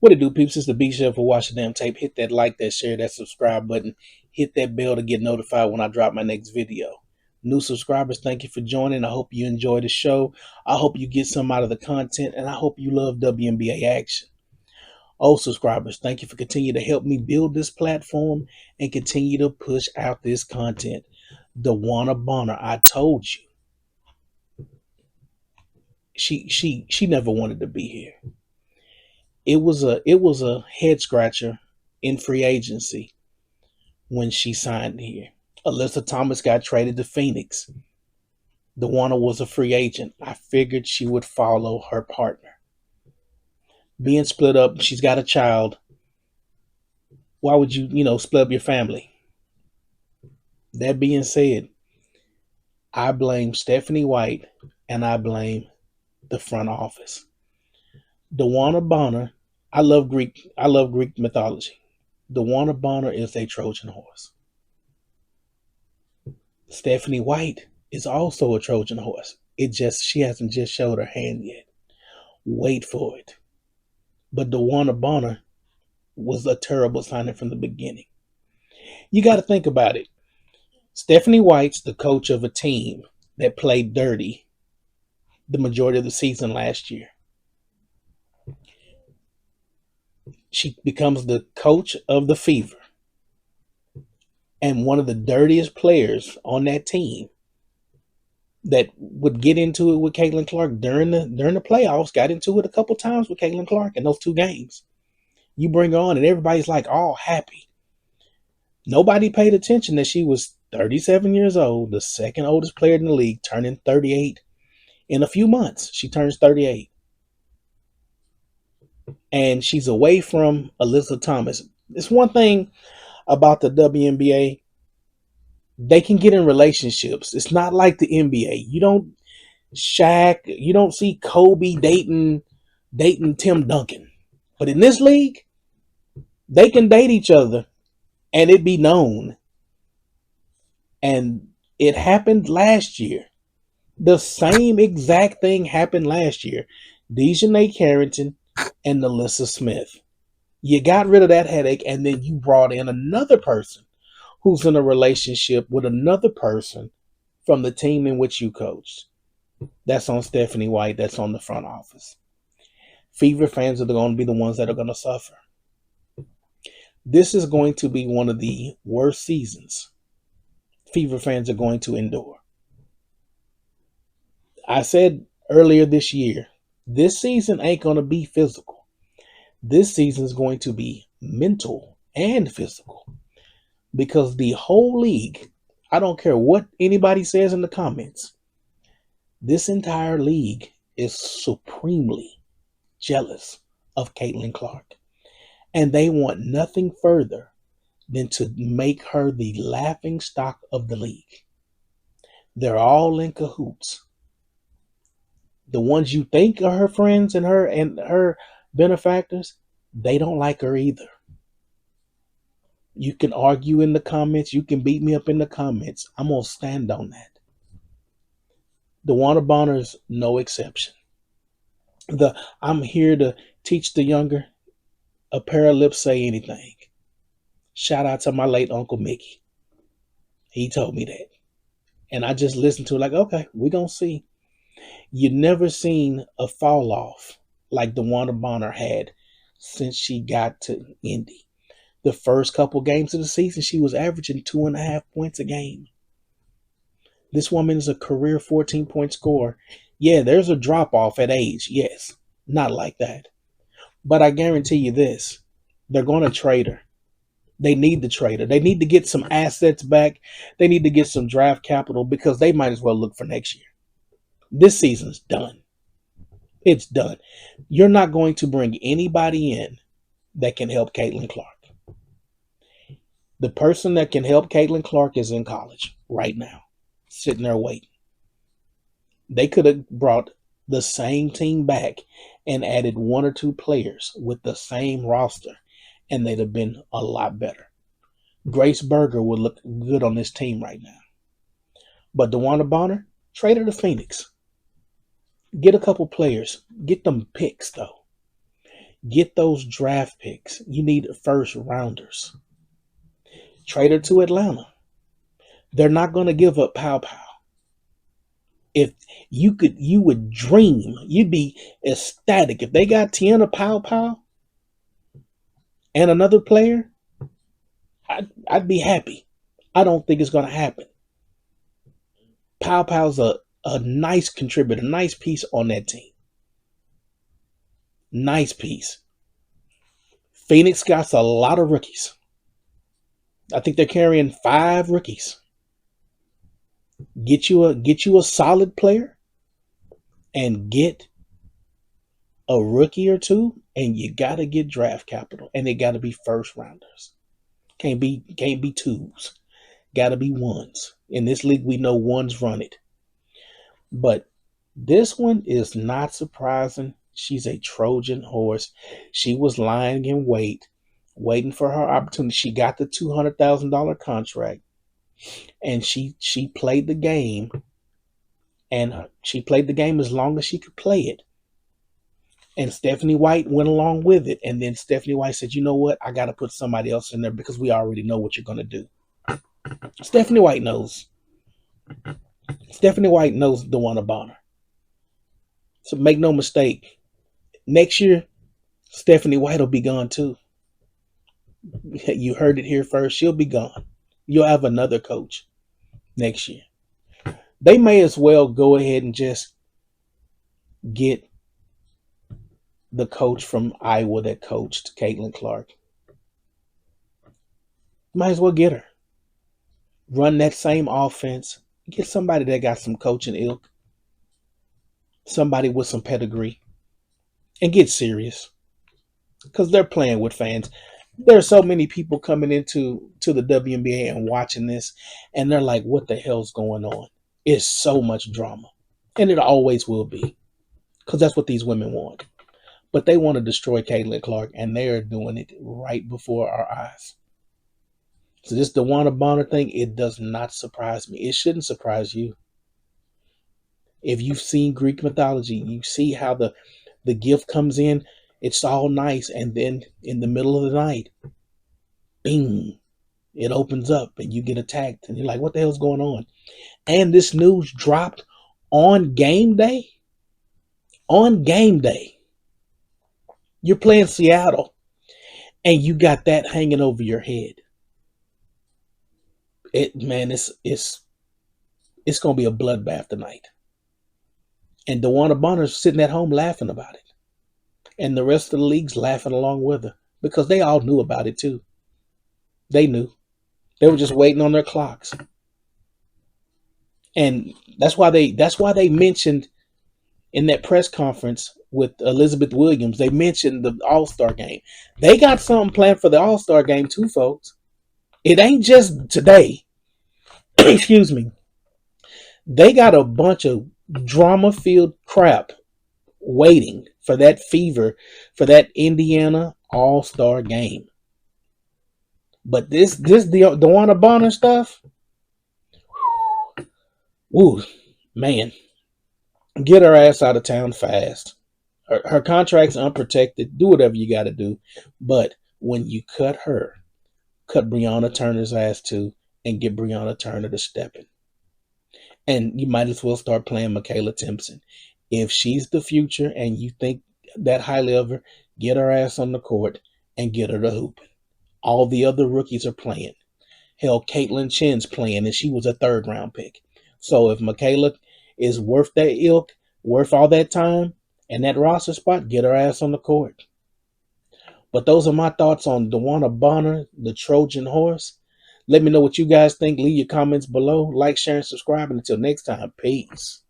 What it do, peeps? It's the B Chef for Watch the Damn Tape. Hit that like, that share, that subscribe button. Hit that bell to get notified when I drop my next video. New subscribers, thank you for joining. I hope you enjoy the show. I hope you get some out of the content, and I hope you love WNBA action. Old subscribers, thank you for continuing to help me build this platform and continue to push out this content. Dewanna Bonner, I told you, she never wanted to be here. It was a head scratcher in free agency when she signed here. Alyssa Thomas got traded to Phoenix. Dewanna was a free agent. I figured she would follow her partner. Being split up, she's got a child. Why would you split up your family? That being said, I blame Stephanie White and I blame the front office. Dewanna Bonner, I love Greek mythology. Dewanna Bonner is a Trojan horse. Stephanie White is also a Trojan horse. She hasn't just showed her hand yet. Wait for it. But Dewanna Bonner was a terrible signing from the beginning. You got to think about it. Stephanie White's the coach of a team that played dirty the majority of the season last year. She becomes the coach of the Fever. And one of the dirtiest players on that team that would get into it with Caitlin Clark during the playoffs, got into it a couple times with Caitlin Clark in those 2 games. You bring her on and everybody's like all happy. Nobody paid attention that she was 37 years old, the second oldest player in the league, turning 38 in a few months. She turns 38. And she's away from Alyssa Thomas. It's one thing about the WNBA. They can get in relationships. It's not like the NBA. You don't see Kobe dating Tim Duncan. But in this league, they can date each other and it be known. And it happened last year. The same exact thing happened last year. Dejanay Carrington and Alyssa Smith. You got rid of that headache and then you brought in another person who's in a relationship with another person from the team in which you coached. That's on Stephanie White. That's on the front office. Fever fans are going to be the ones that are going to suffer. This is going to be one of the worst seasons Fever fans are going to endure. I said earlier this year, this season ain't going to be physical. This season is going to be mental and physical. Because the whole league, I don't care what anybody says in the comments, this entire league is supremely jealous of Caitlin Clark. And they want nothing further than to make her the laughing stock of the league. They're all in cahoots. The ones you think are her friends and her benefactors, they don't like her either. You can argue in the comments. You can beat me up in the comments. I'm going to stand on that. Dewanna Bonner's no exception. I'm here to teach the younger. A pair of lips say anything. Shout out to my late Uncle Mickey. He told me that. And I just listened to it like, okay, we're going to see. You never seen a fall off like Dewanna Bonner had since she got to Indy. The first couple games of the season, she was averaging 2.5 points a game. This woman is a career 14-point scorer. Yeah, there's a drop-off at age. Yes, not like that. But I guarantee you this. They're going to trade her. They need to trade her. They need to get some assets back. They need to get some draft capital because they might as well look for next year. This season's done. It's done. You're not going to bring anybody in that can help Caitlin Clark. The person that can help Caitlin Clark is in college right now, sitting there waiting. They could have brought the same team back and added 1 or 2 players with the same roster, and they'd have been a lot better. Grace Berger would look good on this team right now. But Dewanna Bonner, trade her to Phoenix. Get a couple players. Get them picks, though. Get those draft picks. You need first rounders. Trade her to Atlanta. They're not going to give up Pow Pow. If you would dream, you'd be ecstatic if they got Tiana Pow Pow and another player. I'd be happy. I don't think it's going to happen. Pow Pow's a nice contributor, nice piece on that team. Nice piece. Phoenix got a lot of rookies. I think they're carrying 5 rookies. Get you a solid player and get a rookie or two, and you gotta get draft capital, and they gotta be first rounders. Can't be twos. Gotta be ones. In this league, we know ones run it. But this one is not surprising. She's a Trojan horse. She was lying in wait, waiting for her opportunity. She got the $200,000 contract, and she played the game, and she played the game as long as she could play it. And Stephanie White went along with it. And then Stephanie White said, you know what? I got to put somebody else in there because we already know what you're going to do. Stephanie White knows. Stephanie White knows Dewanna Bonner. So make no mistake. Next year, Stephanie White will be gone too. You heard it here first. She'll be gone. You'll have another coach next year. They may as well go ahead and just get the coach from Iowa that coached Caitlin Clark. Might as well get her. Run that same offense. Get somebody that got some coaching ilk. Somebody with some pedigree. And get serious. Because they're playing with fans. There are so many people coming into the WNBA and watching this. And they're like, what the hell's going on? It's so much drama. And it always will be. Because that's what these women want. But they want to destroy Caitlin Clark. And they are doing it right before our eyes. So this Dewanna Bonner thing, it does not surprise me. It shouldn't surprise you. If you've seen Greek mythology, you see how the gift comes in. It's all nice. And then in the middle of the night, bing, it opens up and you get attacked. And you're like, what the hell's going on? And this news dropped on game day. On game day. You're playing Seattle. And you got that hanging over your head. It's gonna be a bloodbath tonight. And Dewanna Bonner's sitting at home laughing about it. And the rest of the league's laughing along with her. Because they all knew about it too. They knew. They were just waiting on their clocks. And that's why they mentioned in that press conference with Elizabeth Williams, they mentioned the All-Star game. They got something planned for the All-Star game too, folks. It ain't just today. Excuse me. They got a bunch of drama-filled crap waiting for that fever, for that Indiana All-Star game. But this Dewanna Bonner stuff, woo, man, get her ass out of town fast. Her contract's unprotected. Do whatever you got to do. But when you cut her, cut Brianna Turner's ass too, and get Brianna Turner to step in. And you might as well start playing Michaela Timpson. If she's the future and you think that highly of her, get her ass on the court and get her to hoop. All the other rookies are playing. Hell, Caitlin Chen's playing, and she was a 3rd-round pick. So if Michaela is worth that ilk, worth all that time, and that roster spot, get her ass on the court. But those are my thoughts on Dewanna Bonner, the Trojan horse. Let me know what you guys think. Leave your comments below. Like, share, and subscribe. And until next time, peace.